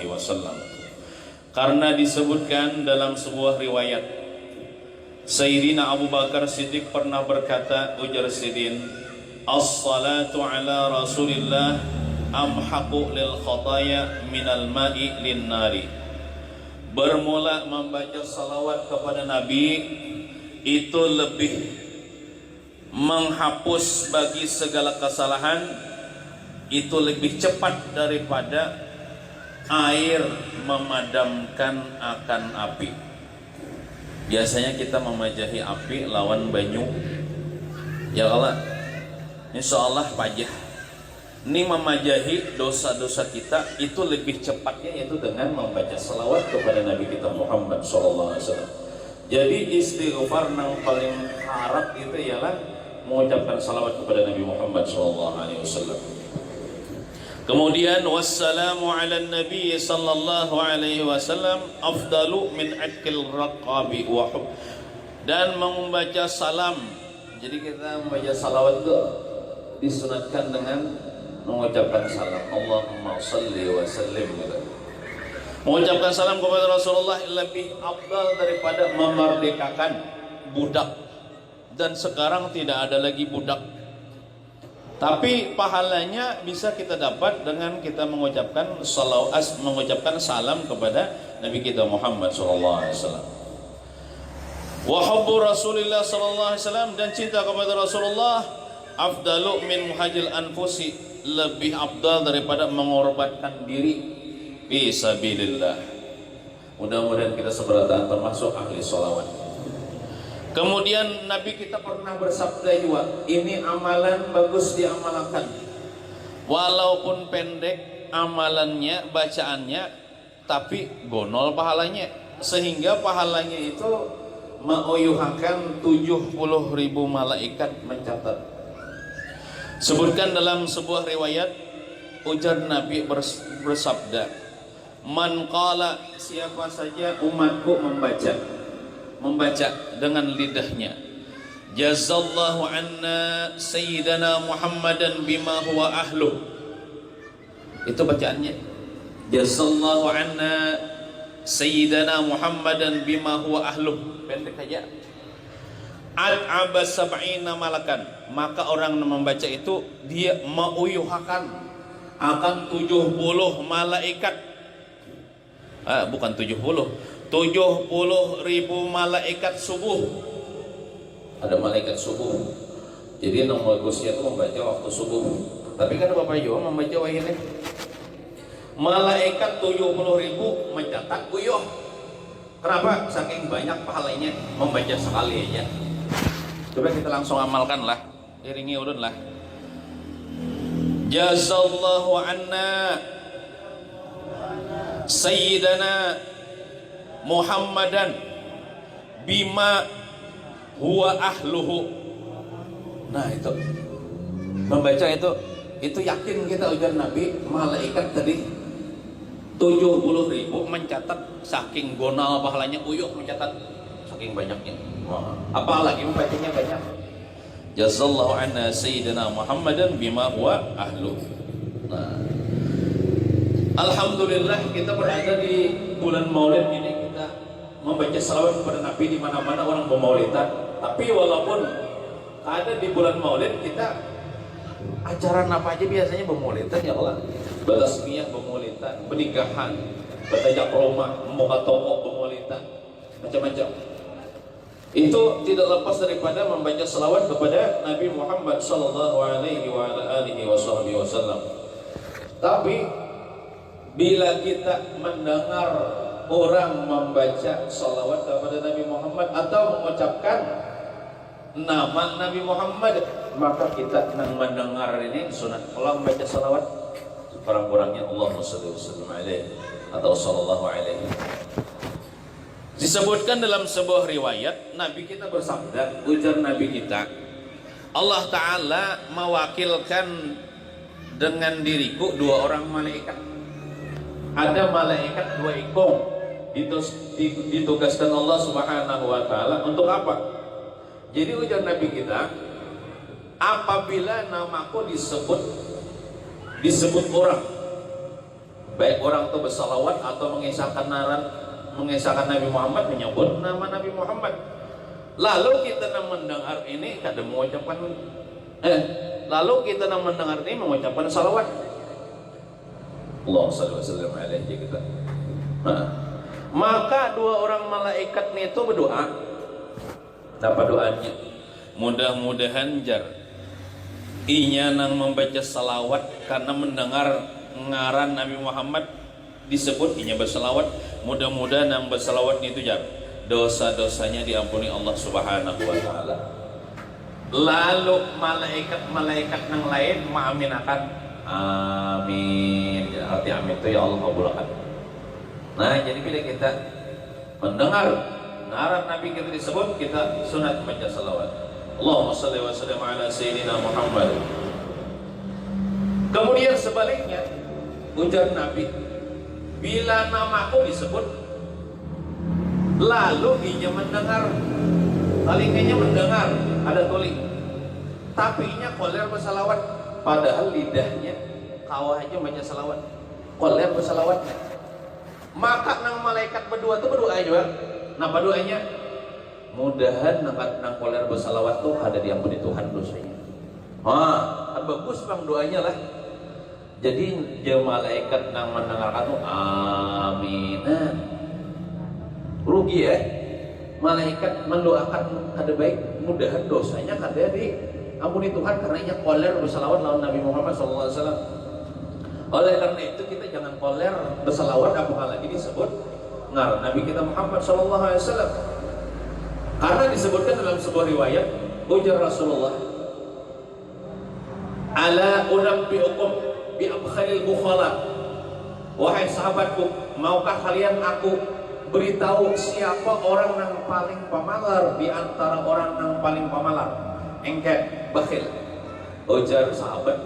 wasallam. Karena disebutkan dalam sebuah riwayat, Sayyidina Abu Bakar Siddiq pernah berkata, ujar Sidin, as-salatu ala Rasulillah amhaqu lil khataya minal ma'i lin nari. Bermula membaca salawat kepada Nabi itu lebih menghapus bagi segala kesalahan, itu lebih cepat daripada air memadamkan akan api. Biasanya kita memajahi api lawan banyu, ya Allah, insya Allah pajah. Ini memajahi dosa-dosa kita itu lebih cepatnya yaitu dengan membaca salawat kepada Nabi kita Muhammad SAW. Jadi istighfar yang paling harap itu ialah mengucapkan salawat kepada Nabi Muhammad SAW. Kemudian wassalamu ala nabi sallallahu alaihi wasallam afdalu min akil raqabi wa hub. Dan membaca salam. Jadi kita membaca salawat itu disunatkan dengan mengucapkan salam. Allahumma salli wa sallim. Mengucapkan salam kepada Rasulullah lebih afdal daripada memerdekakan budak. Dan sekarang tidak ada lagi budak. Tapi pahalanya bisa kita dapat dengan kita mengucapkan salawat, mengucapkan salam kepada Nabi kita Muhammad SAW. Wa hubbu Rasulillah SAW, dan cinta kepada Rasulullah afdalu min muhajil anfusi, lebih afdal daripada mengorbankan diri fi sabilillah. Mudah-mudahan kita seberatan termasuk ahli salawat. Kemudian Nabi kita pernah bersabda juga, ini amalan bagus diamalkan, walaupun pendek amalannya, bacaannya, tapi gonol pahalanya, sehingga pahalanya itu menguyuhkan 70.000 malaikat mencatat. Sebutkan dalam sebuah riwayat, ujar Nabi bersabda, man qala, siapa saja umatku membaca dengan lidahnya, jazallahu anna sayyidana Muhammadan bima huwa ahluh. Itu bacaannya, jazallahu anna sayyidana Muhammadan bima huwa ahluh. Pendek saja. Al-aba sab'ina malakan, maka orang yang membaca itu dia menguyuhkan akan 70 malaikat. Bukan 70.000 malaikat subuh. Ada malaikat subuh. Jadi yang bagusnya itu membaca waktu subuh. Tapi kan Bapak Ibu membaca wahine, malaikat 70.000 mencatat uyuh. Kenapa? Saking banyak pahalanya membaca sekali aja. Coba kita langsung amalkan lah, iringi ulun lah. Jazallahu anna sayyidana Muhammadan bima huwa ahluhu. Nah itu membaca itu yakin kita, ujar Nabi, malaikat tadi 70.000 mencatat, saking gonal pahalanya uyuh mencatat, saking banyaknya. Apalagi membacanya banyak. Jazallahu anna sayyidina Muhammadan bima huwa ahluhu. Nah, alhamdulillah kita berada di bulan Maulid ini, kita membaca salawat kepada Nabi di mana-mana orang bermaulidan. Tapi walaupun ada di bulan Maulid, kita acara apa aja biasanya bermaulidan, ya Allah. Batasmiyah bermaulidan, pernikahan, bertajak rumah, membuka toko bermaulidan, macam-macam. Itu tidak lepas daripada membaca salawat kepada Nabi Muhammad sallallahu alaihi wasallam. Tapi bila kita mendengar orang membaca salawat kepada Nabi Muhammad atau mengucapkan nama Nabi Muhammad, maka kita mendengar ini sunat. Kalau membaca salawat kurang-kurangnya Allahumma shalli wa sallim alaihi atau sallallahu alaihi. Disebutkan dalam sebuah riwayat, Nabi kita bersabda, ujar Nabi kita, Allah Ta'ala mewakilkan dengan diriku 2 orang malaikat. Ada malaikat 2 ekor ditugaskan Allah Subhanahu wa Ta'ala untuk apa? Jadi ujar Nabi kita, apabila namaku disebut orang, baik orang itu bersalawat atau mengisahkan Nabi Muhammad, menyebut nama Nabi Muhammad. Lalu kita mendengar ini kadang mengucapkan lalu kita mendengar ini mengucapkan salawat. Allahumma shalli wa sallim alaihi kita. Maka dua orang malaikat itu berdoa. Apa doanya? Mudah-mudahan jar inya nang membaca salawat karena mendengar ngaran Nabi Muhammad disebut inya bersalawat, mudah-mudahan nang bersalawat itu jar dosa-dosanya diampuni Allah Subhanahu wa taala. Lalu malaikat nang lain mengaminakan amin. Arti amin itu ya Allah kabulkan. Nah, jadi bila kita mendengar ngaran Nabi kita disebut, kita sunat baca salawat. Allahumma shalli wa sallim ala sayyidina Muhammad. Kemudian sebaliknya, ujar Nabi, bila namaku disebut, lalu inya mendengar, talinganya mendengar, ada tuling, tapi inya koler bersalawat, padahal lidahnya kawah aja baca salawat, koler bersalawatnya. Maka nang malaikat berdua tuh berdoa juga. Nah, doanya mudahan nang koler bersalawat tuh ada diampuni Tuhan dosanya. Kan bagus bang doanya lah. Jadi dia malaikat nang mendengarkan tuh aminan. Rugi ya. Malaikat mendoakan kada baik, mudahan dosanya kada diampuni Tuhan karena ia koler bersalawat lawan Nabi Muhammad SAW. Oleh karena itu kita jangan koler bersalawat apalagi disebut ngaran Nabi kita Muhammad SAW. Karena disebutkan dalam sebuah riwayat, ujar Rasulullah, ala unabbiukum bi abkhalil bukhala. Wahai sahabatku, maukah kalian aku beritahu siapa orang yang paling pamalar di antara orang yang paling pamalar? Engke bakhil. Ujar sahabat,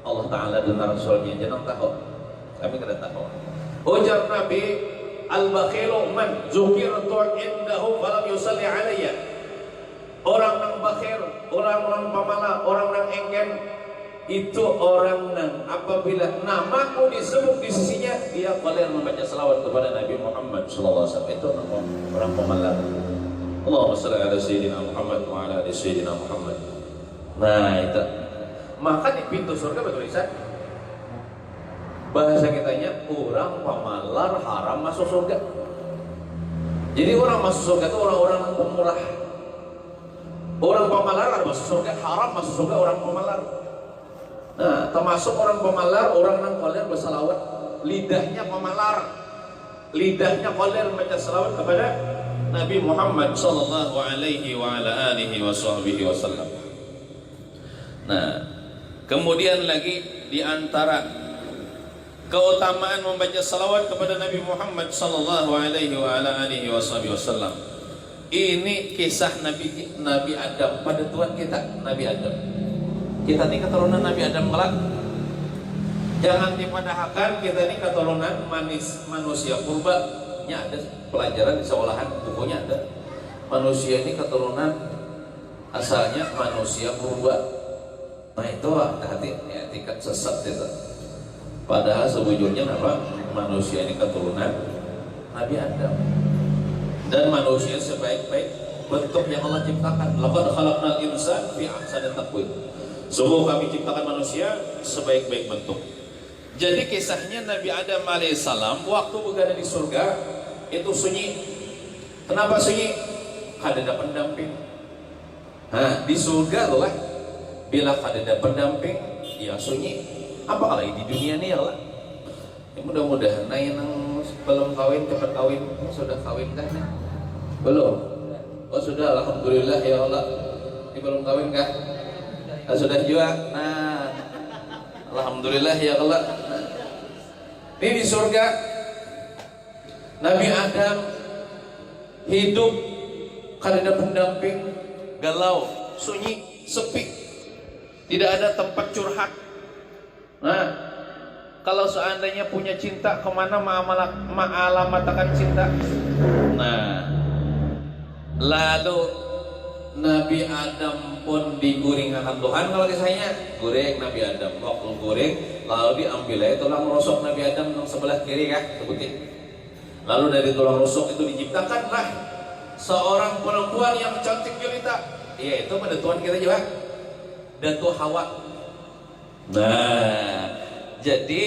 Allah Ta'ala dan Rasulnya jangan tahu, kami kada tahu. Ujar Nabi, al-bakhilu man zukirtu indahu falam yusalli alayya. Orang yang bakhil, orang yang pamala, orang yang engken, itu orang yang apabila namaku disebut di sisinya, dia kalian membaca salawat kepada Nabi Muhammad SAW. Itu nama orang pamala. Allahumma shalli ala sayyidina Muhammad wa ala ali sayyidina Muhammad. Nah itu. Maka di pintu surga bertulisan, bahasa kitanya orang pamalar haram masuk surga. Jadi orang masuk surga itu orang-orang yang pemurah. Orang pamalar masuk surga, haram masuk surga orang pamalar. Nah, termasuk orang pamalar, orang yang koler bersalawat, lidahnya pamalar, lidahnya koler baca salawat kepada Nabi Muhammad sallallahu alaihi wa ala alihi wasallam. Nah, kemudian lagi di antara keutamaan membaca salawat kepada Nabi Muhammad sallallahu alaihi wa ala alihi wasallam. Ini kisah Nabi Adam pada Tuhan kita, Nabi Adam. Kita ini keturunan Nabi Adam kelak. Jangan dipadahkan kita ini keturunan manusia purba. Nya ada pelajaran di sekolahan, bukunya ada. Manusia ini keturunan asalnya manusia purba. Nah itu hati-hati ya, tingkat sesat itu. Padahal sebujurnya apa? Manusia ini keturunan Nabi Adam. Dan manusia sebaik-baik bentuk yang Allah ciptakan. Laqad khalaqnal insana fi ahsani taqwim. Sungguh kami ciptakan manusia sebaik-baik bentuk. Jadi kisahnya Nabi Adam alaihissalam waktu berada di surga itu sunyi. Kenapa sunyi? Kada ada pendamping. Nah, di surga loh lah. Bila kada ada pendamping, ya sunyi. Apalagi di dunia ini ya lah. Ya, mudah-mudahan nah yang belum kawin cepat kawin. Sudah kawin kan? Belum. Oh sudah, alhamdulillah ya Allah. Ini belum kawin kah? Sudah juga. Nah, alhamdulillah ya Allah. Ini di surga Nabi Adam hidup kada ada pendamping, galau, sunyi, sepi, tidak ada tempat curhat. Nah, kalau seandainya punya cinta, kemana ma'alamatakan cinta? Nah, lalu Nabi Adam pun diguringakan Tuhan. Kalau kisahnya goreng Nabi Adam, waktu goreng lalu diambil tulang rusuk Nabi Adam yang sebelah kiri kan, sebutin. Lalu dari tulang rusuk itu diciptakanlah seorang perempuan yang cantik jelita, yaitu pada Tuhan kita juga Datu Hawa. Nah, jadi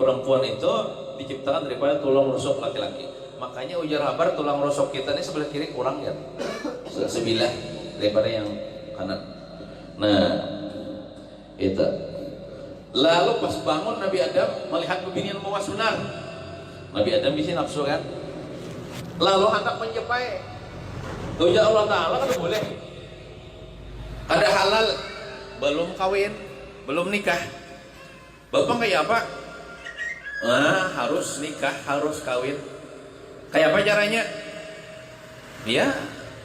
perempuan itu diciptakan daripada tulang rusuk laki-laki. Makanya ujar habar tulang rusuk kita ini sebelah kiri kurang ya, sebilah daripada yang kanan. Nah, itu. Lalu pas bangun Nabi Adam melihat bibinian mau sunar. Nabi Adam bisa nafsu kan. Lalu hendak menjepai. Ujar Allah Taala kan boleh. Ada halal, belum kawin, belum nikah. Bapak kayak apa? Harus nikah, harus kawin. Kayak apa caranya? Ya,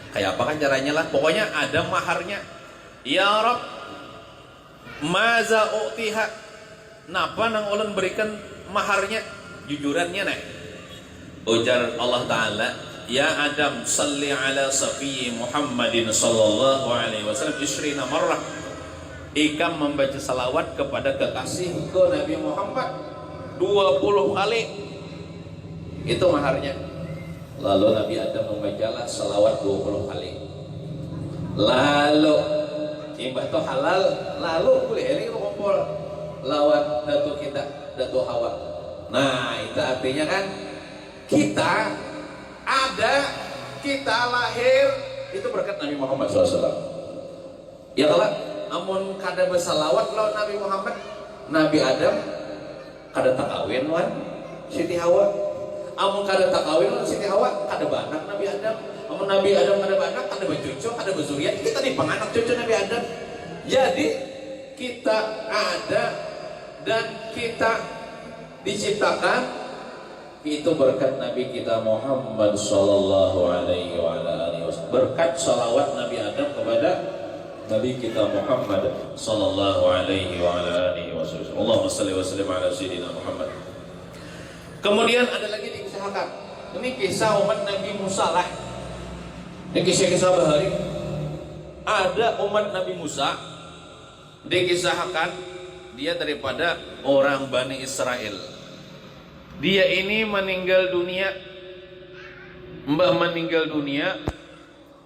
kayak apa kan caranya lah. Pokoknya ada maharnya. Ya Rab, maza u'tiha. Napa nang ulun berikan maharnya? Jujurannya nih. Ujar Allah Ta'ala, ya Adam, salli ala Safi Muhammadin sallallahu alaihi wasallam isrina marrah. Ikam membaca salawat kepada kekasihku Nabi Muhammad 20 kali. Itu maharnya. Lalu Nabi Adam membacalah salawat 20 kali. Lalu imbah itu halal, lalu boleh ini kumpul lawat datu kita, datu Hawa. Nah, itu artinya kan kita ada, kita lahir itu berkat Nabi Muhammad SAW. Ya kalau amun kada bersalawat lawan Nabi Muhammad, Nabi Adam kada takawin wan Siti Hawa. Amun kada takawin lawan Siti Hawa, kada banak Nabi Adam. Amun Nabi Adam kada banak, kada bercucu, kada berzuriat, kita di panganak cucu Nabi Adam. Jadi kita ada dan kita diciptakan itu berkat Nabi kita Muhammad sallallahu alaihi wasallam. Berkat salawat Nabi Adam kepada Nabi kita Muhammad sallallahu alaihi wasallam. Allahumma shalli wa sallim ala sayyidina Muhammad. Kemudian ada lagi dikisahkan. Ini kisah umat Nabi Musa lah. Ini kisah-kisah bahari. Ada umat Nabi Musa dikisahkan dia daripada orang Bani Israel. Dia ini meninggal dunia,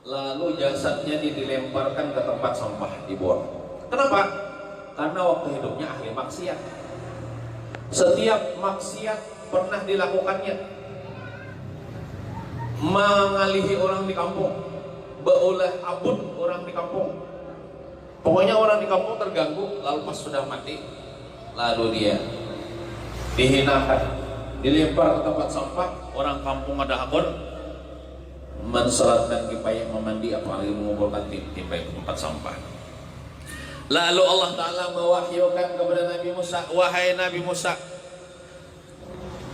lalu jasadnya dilemparkan ke tempat sampah, dibuang. Kenapa? Karena waktu hidupnya ahli maksiat. Setiap maksiat pernah dilakukannya, mengalihi orang di kampung, beulah abun orang di kampung. Pokoknya orang di kampung terganggu, lalu pas sudah mati, lalu dia dihinakan, dilempar ke tempat sampah. Orang kampung ada hakun mensalatkan kipayah memandi, apalagi mengumpulkan kipayah ke tempat sampah. Lalu Allah Ta'ala mewahyukan kepada Nabi Musa, wahai Nabi Musa,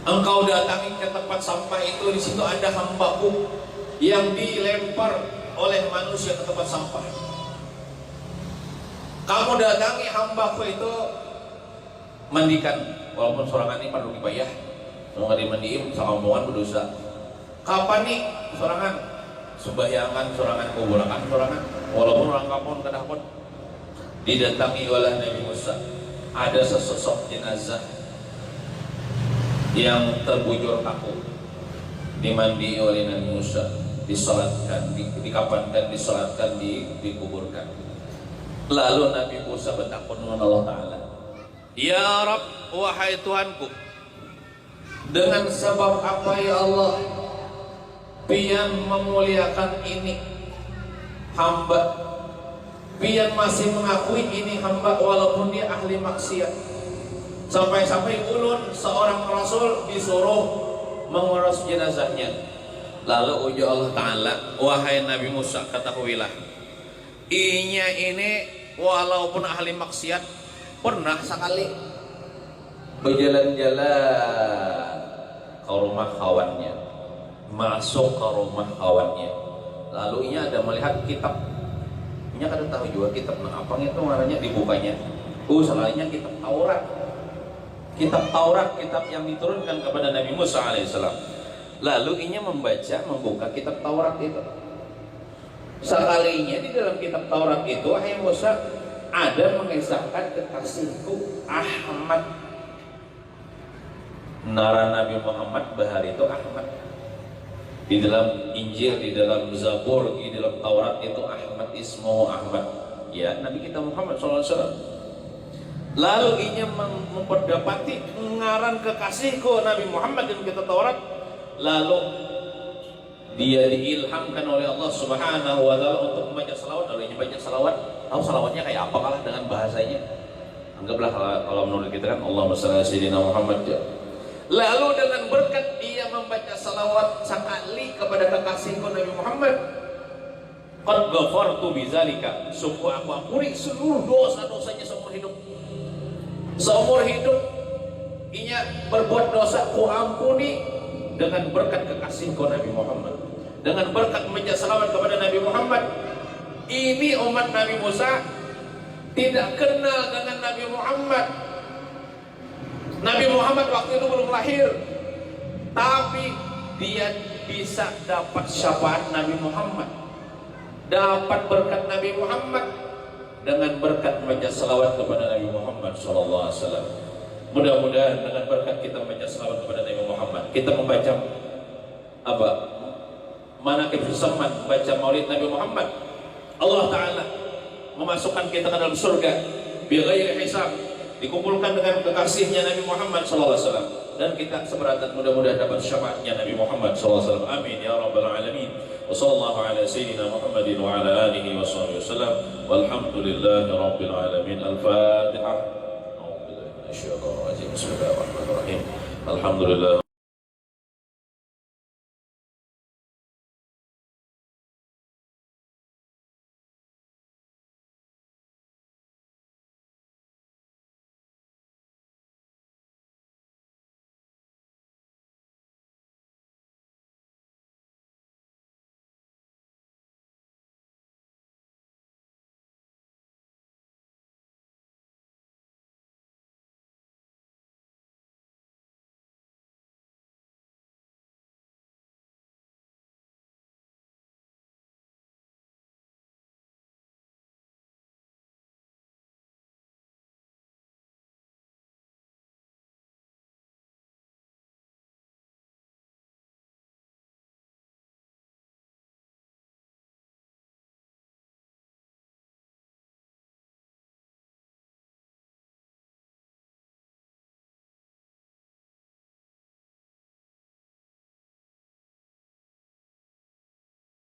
engkau datangi ke tempat sampah itu, di situ ada hambaku yang dilempar oleh manusia ke tempat sampah. Kamu datangi hambaku itu, mandikan, walaupun sorangan ini perlu kipayah, mau nggak dimandiin, sakampungan berdosa. Kapan nih sorangan? Sembahyangan sorangan, kuburakan sorangan, walaupun orang kampung kada hakun. Didatangi oleh Nabi Musa, ada sesosok jenazah yang terbujur kaku, dimandi oleh Nabi Musa, disolatkan, dikapankan, disolatkan, dikuburkan. Lalu Nabi Musa bertakun dengan Allah Ta'ala, ya Rabb, wahai Tuhanku, dengan sebab apa ya Allah pian memuliakan ini hamba, pian masih mengakui ini hamba walaupun dia ahli maksiat, sampai-sampai ulun seorang rasul disuruh mengurus jenazahnya. Lalu ujar Allah Ta'ala, wahai Nabi Musa, ketahuilah, inya ini walaupun ahli maksiat pernah sekali berjalan-jalan ke rumah kawannya, masuk ke rumah kawannya. Lalu inya ada melihat kitab. Inya kada tahu juga kitab apa itu namanya, dibukanya. Salahnya kitab Taurat. Kitab Taurat, kitab yang diturunkan kepada Nabi Musa alaihissalam. Lalu inya membuka kitab Taurat itu. Sekalinya di dalam kitab Taurat itu, wahai Musa, ada mengisahkan kekasihku Ahmad. Nara Nabi Muhammad bahari itu Ahmad. Di dalam Injil, di dalam Zabur, di dalam Taurat itu Ahmad, ismu Ahmad. Ya, Nabi kita Muhammad SAW. Lalu ia memperdapati ngaran kekasihku Nabi Muhammad dalam kitab Taurat. Lalu dia diilhamkan oleh Allah Subhanahu wa taala untuk membaca salawat. Lalu dia baca salawat. Tahu salawatnya kayak apa kalah dengan bahasanya? Anggaplah kalau menurut kita kan Allahumma shalli ala sayyidina Muhammad. Lalu dengan berkat dia membaca salawat sekali kepada kekasihku Nabi Muhammad, qad ghafartu bizalika, sungguh aku ampuni seluruh dosa-dosanya seumur hidup. Seumur hidup ia berbuat dosa, aku ampuni dengan berkat kekasihku Nabi Muhammad. Dengan berkat membaca salawat kepada Nabi Muhammad. Ini umat Nabi Musa tidak kenal dengan Nabi Muhammad. Nabi Muhammad waktu itu belum lahir, tapi dia bisa dapat syafaat Nabi Muhammad, dapat berkat Nabi Muhammad dengan berkat membaca salawat kepada Nabi Muhammad SAW. Mudah-mudahan dengan berkat kita membaca salawat kepada Nabi Muhammad, kita membaca apa? Manaqib Zaman, membaca Maulid Nabi Muhammad, Allah Ta'ala memasukkan kita ke dalam surga bighairi hisab, dikumpulkan dengan kekasihnya Nabi Muhammad SAW, dan kita seberatan mudah-mudahan dapat syafaatnya Nabi Muhammad SAW. Amin ya rabbal alamin. Wa sallallahu ala sayyidina Muhammadin wa ala alihi wa sahbihi wasallam. Walhamdulillahi rabbil alamin. Al-Fatihah. A'udzu billahi minasyaitonir rajim. Bismillahirrahmanirrahim. Alhamdulillah.